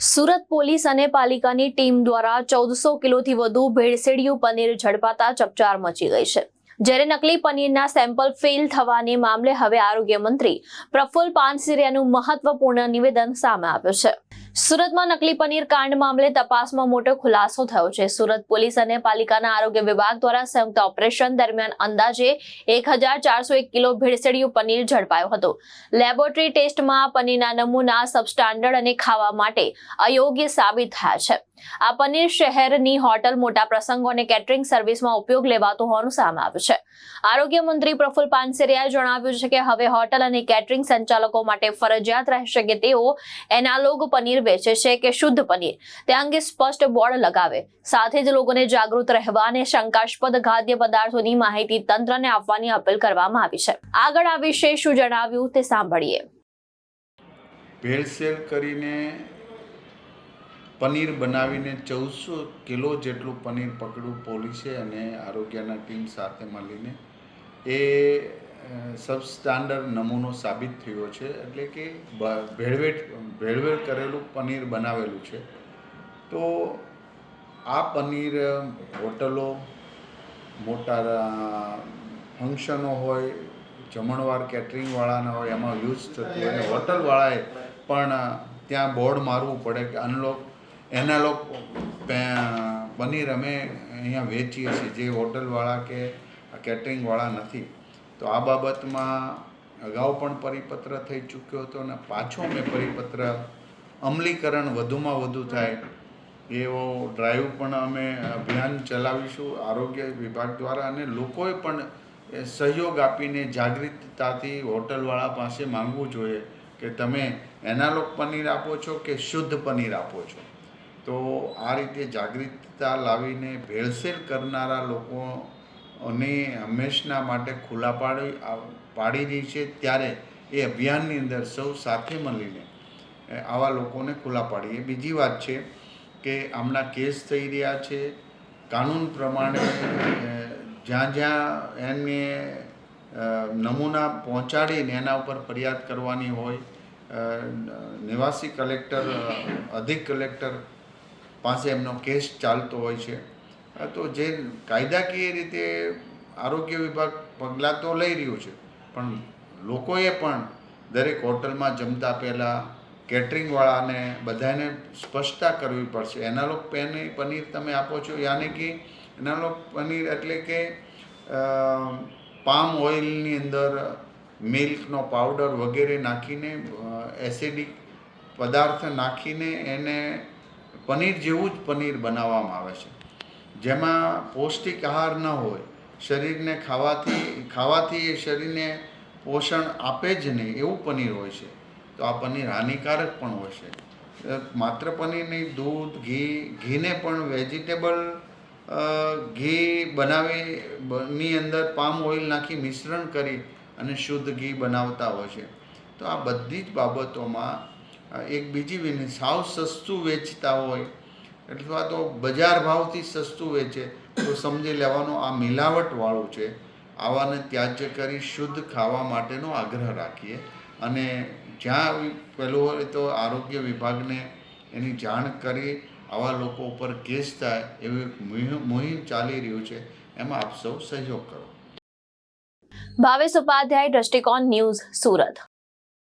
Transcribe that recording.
Surat police અને પાલિકાની team દ્વારા 1400 કિલોથી વધુ ભેળસેળિયું પનીર ઝડપાતા ચકચાર મચી ગઈ છે। જ્યારે નકલી પનીરના સેમ્પલ ફેલ થવાને મામલે હવે આરોગ્ય મંત્રી પ્રફુલ્લ પાનસેરિયાનું મહત્વપૂર્ણ નિવેદન સામે આવ્યું છે। સુરતમાં નકલી પનીર કાંડ મામલે તપાસમાં મોટો ખુલાસો થયો છે। સુરત પોલીસ અને પાલિકાના આરોગ્ય વિભાગ દ્વારા સંયુક્ત ઓપરેશન દરમિયાન અંદાજે 1401 કિલો ભેળસેળિયું પનીર ઝડપાયું હતું। લેબોરેટરી ટેસ્ટમાં પનીરના નમૂના સબસ્ટાન્ડર્ડ અને ખાવા માટે અયોગ્ય સાબિત થયા છે। આ પનીર શહેરની હોટલ, મોટા પ્રસંગો અને કેટરિંગ સર્વિસમાં ઉપયોગ લેવાતું હોવાનું સામે આવ્યું છે। આરોગ્ય મંત્રી પ્રફુલ્લ પાનસેરિયાએ જણાવ્યું છે કે હવે હોટલ અને કેટરિંગ સંચાલકો માટે ફરજિયાત રહેશે કે તેઓ એનાલોગ પનીર વેચે છે કે શુદ્ધ પનીર, તે અંગે સ્પષ્ટ બોર્ડ લગાવે। સાથે જ લોકોને જાગૃત રહેવા અને શંકાસ્પદ ખાદ્ય પદાર્થોની માહિતી તંત્રને આપવાની અપીલ કરવામાં આવી છે। આગળ આ વિશે શું જણાવ્યું તે સાંભળીએ। ભેળસેળ કરીને પનીર બનાવીને 1400 કિલો જેટલું પનીર પકડ્યું પોલીસે અને આરોગ્યના ટીમ સાથે મળીને। એ સબસ્ટાન્ડર્ડ નમૂનો સાબિત થયો છે, એટલે કે ભેળવેળ કરેલું પનીર બનાવેલું છે। તો આ પનીર હોટલો, મોટા ફંક્શનો હોય, જમણવાર કેટરિંગવાળાના હોય, એમાં યુઝ થતું હોય અને હોટલવાળાએ પણ ત્યાં બોર્ડ મારવું પડે કે એનાલોગ પનીર અમે અહીંયા વેચીએ છીએ, જે હોટલવાળા કે કેટરિંગવાળા નથી। તો આ બાબતમાં અગાઉ પણ પરિપત્ર થઈ ચૂક્યો હતો અને પાછો અમે પરિપત્ર અમલીકરણ વધુમાં વધુ થાય એવો ડ્રાઈવ પણ અમે અભિયાન ચલાવીશું આરોગ્ય વિભાગ દ્વારા, અને લોકોએ પણ સહયોગ આપીને જાગૃતતાથી હોટલવાળા પાસે માંગવું જોઈએ કે તમે એનાલોગ પનીર આપો છો કે શુદ્ધ પનીર આપો છો। તો આ રીતે જાગૃતતા લાવીને ભેળસેળ કરનારા લોકોને હંમેશના માટે ખુલ્લા પાડી રહી છે, ત્યારે એ અભિયાનની અંદર સૌ સાથે મળીને આવા લોકોને ખુલ્લા પાડીએ। બીજી વાત છે કે આમના કેસ થઈ રહ્યા છે, કાનૂન પ્રમાણે જ્યાં જ્યાં એને નમૂના પહોંચાડીને એના ઉપર ફરિયાદ કરવાની હોય, નિવાસી કલેક્ટર, અધિક કલેક્ટર પાસે એમનો કેસ ચાલતો હોય છે। તો જે કાયદાકીય રીતે આરોગ્ય વિભાગ પગલાં તો લઈ રહ્યું છે, પણ લોકોએ પણ દરેક હોટલમાં જમતા પહેલાં કેટરિંગવાળાને બધાને સ્પષ્ટતા કરવી પડશે। એનાલોગ પનીર તમે આપો છો, યાની કે એનાલોગ પનીર એટલે કે પામ ઓઇલની અંદર મિલ્કનો પાવડર વગેરે નાખીને, એસિડિક પદાર્થ નાખીને એને પનીર જેવું જ પનીર બનાવવામાં આવે છે, જેમાં પૌષ્ટિક આહાર ન હોય, શરીરને ખાવાથી એ શરીરને પોષણ આપે જ નહીં એવું પનીર હોય છે। તો આ પનીર હાનિકારક પણ હોય છે। માત્ર પનીર નહીં, દૂધ, ઘીને પણ વેજીટેબલ ઘી બનાવીની અંદર પામ ઓઇલ નાખી મિશ્રણ કરી અને શુદ્ધ ઘી બનાવતા હોય છે। તો આ બધી જ બાબતોમાં એક બીજી સાવ સસ્તું વેચતા હોય અથવા તો બજાર ભાવથી સસ્તું વેચે તો સમજી લેવાનું આ મિલાવટવાળું છે। આવાને ત્યાજ્ય કરી શુદ્ધ ખાવા માટેનો આગ્રહ રાખીએ, અને જ્યાં પેલું હોય તો આરોગ્ય વિભાગને એની જાણ કરી આવા લોકો ઉપર કેસ થાય એવી મુહિમ ચાલી રહ્યું છે, એમાં આપ સૌ સહયોગ કરો। ભાવેશ ઉપાધ્યાય, દ્રષ્ટિકોણ ન્યૂઝ, સુરત।